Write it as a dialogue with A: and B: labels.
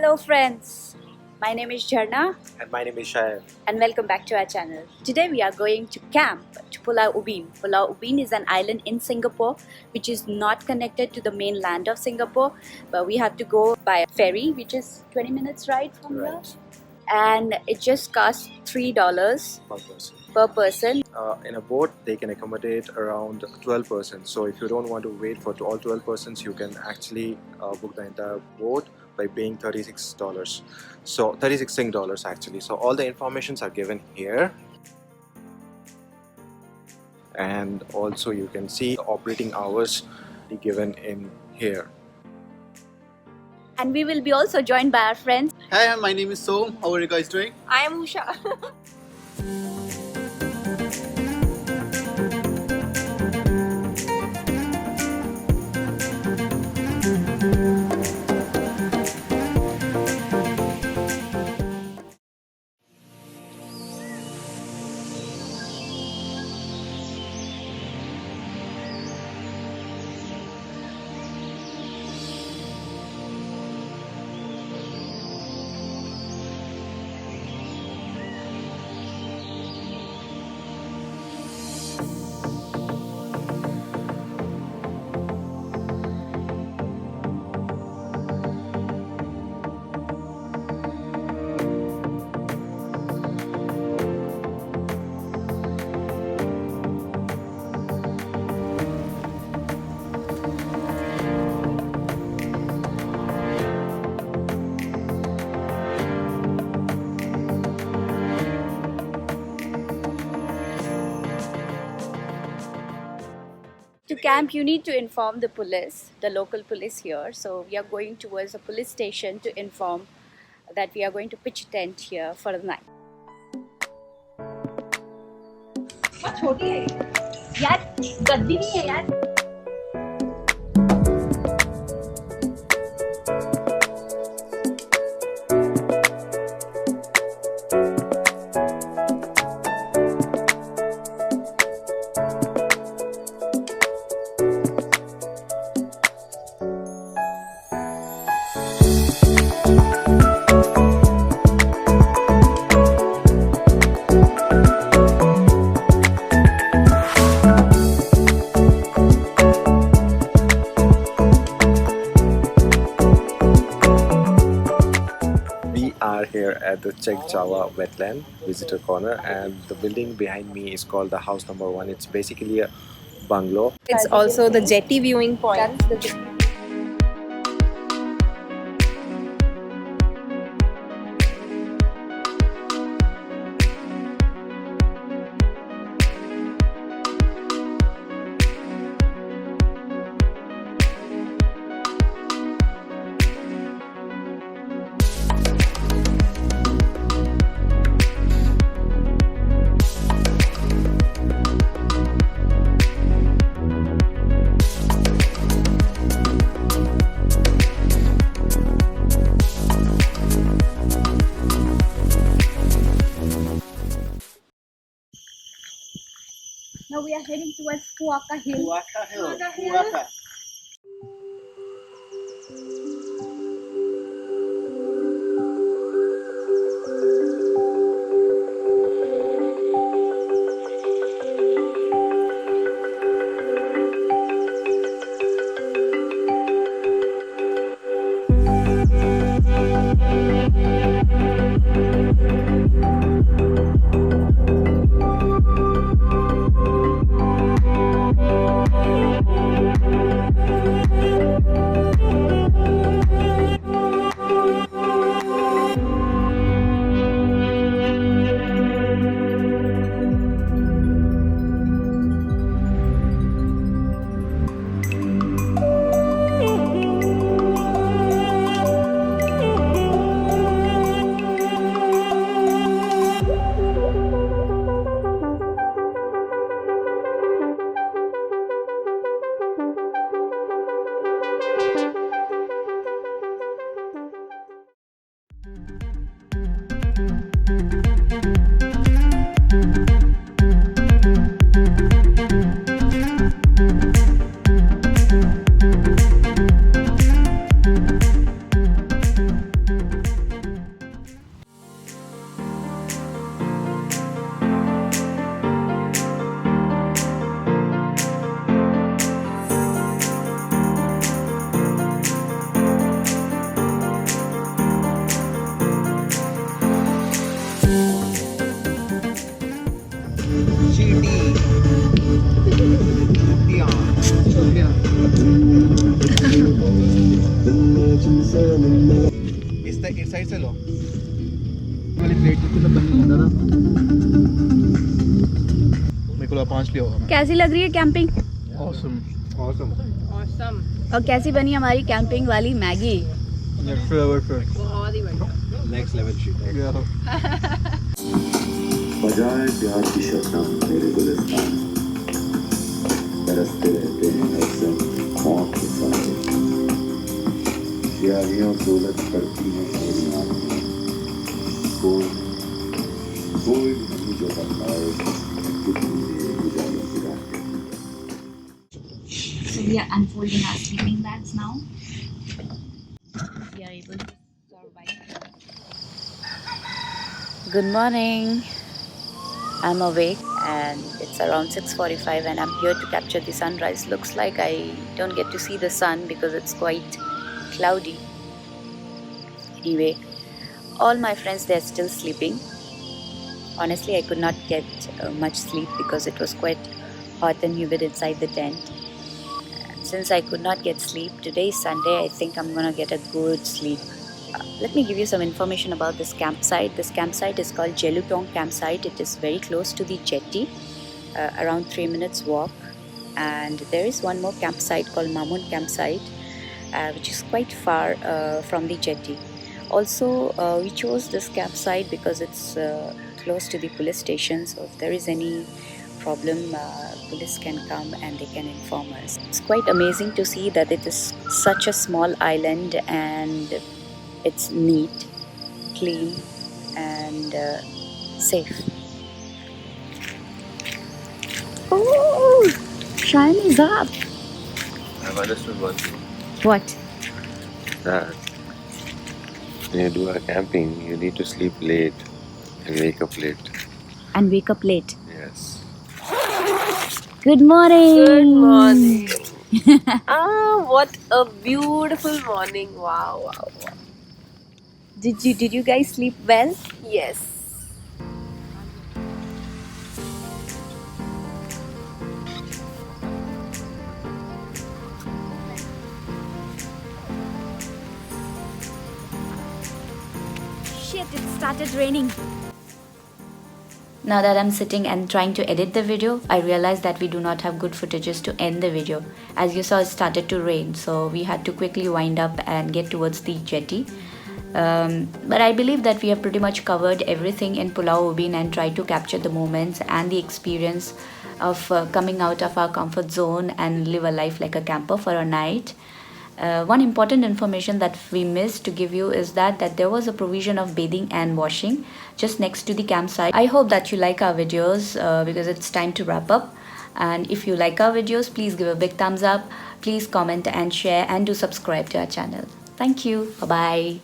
A: Hello friends, my name is Jharna
B: And my name is Shayan.
A: and welcome back to our channel. Today we are going to camp to Pulau Ubin. Pulau Ubin is an island in Singapore which is not connected to the mainland of Singapore, but we have to go by ferry, which is 20 minutes ride from here. And it just costs $3
B: Per person.
A: per person.
B: In a boat, they can accommodate around 12 persons. So if you don't want to wait for all 12 persons, you can actually book the entire boat by paying $36. So 36 Sing dollars actually. So all the informations are given here. And also you can see the operating hours given in here.
A: And we will be also joined by our friends.
C: Hi, my name is Som. How are you guys doing?
D: I am Usha.
A: To camp, you need to inform the police, the local police here. So we are going towards a police station to inform that we are going to pitch a tent here for the night.
D: बहुत छोटी है यार, गद्दी नहीं है यार.
B: Here at the Chek Jawa Wetland Visitor Corner, and the building behind me is called the house number 1. It's basically a bungalow.
D: It's also the Jetty viewing point.
A: Now we are heading towards Puaka Hill.
C: Puaka Hill.
D: Puaka Hill.
C: Puaka. इस side से लो वाली plate तो बनी है ना मेरे को 5 लिया होगा
A: कैसी लग रही है कैंपिंग?
C: Awesome
D: Awesome.
A: और कैसी बनी हमारी कैंपिंग वाली मैगी?
C: नेक्स्ट लेवल पे
D: बहुत ही बढ़िया.
B: Next level shit.
E: बजाए प्यार की शबनम मेरे गुलिस्तान बरसते रहते हैं अक्सर मौत के साए यारियों दौलत करती हैं मेरी आंखें कोई नहीं जो बताए कितनी देर गुजारी की रातें.
A: So we are unfolding our sleeping bags now. We are able to survive. Good morning. I'm awake and it's around 6:45 and I'm here to capture the sunrise. Looks like I don't get to see the sun because it's quite cloudy. Anyway, all my friends, they're still sleeping. Honestly, I could not get much sleep because it was quite hot and humid inside the tent. And since I could not get sleep, today is Sunday, I think I'm gonna get a good sleep. Let me give you some information about this campsite. This campsite is called Jelutong campsite. It is very close to the Jetty, around 3 minutes walk. And there is one more campsite called Mamun campsite, which is quite far from the Jetty. Also, we chose this campsite because it's close to the police station, so if there is any problem, police can come and they can inform us. It's quite amazing to see that it is such a small island and it's neat, clean and safe. Oh, shine is up.
B: I've understood one thing.
A: What?
B: That when you do a camping, you need to sleep late and wake up late.
A: And wake up late.
B: Yes.
A: Good morning.
D: Good morning. What a beautiful morning. Wow.
A: Did you guys sleep well?
D: Yes.
A: Shit, it started raining. Now that I'm sitting and trying to edit the video, I realized that we do not have good footages to end the video. As you saw, it started to rain, so we had to quickly wind up and get towards the jetty. But I believe that we have pretty much covered everything in Pulau Ubin and tried to capture the moments and the experience of coming out of our comfort zone and live a life like a camper for a night. One important information that we missed to give you is that there was a provision of bathing and washing just next to the campsite. I hope that you like our videos because it's time to wrap up. And if you like our videos, please give a big thumbs up. Please comment and share and do subscribe to our channel. Thank you. Bye-bye.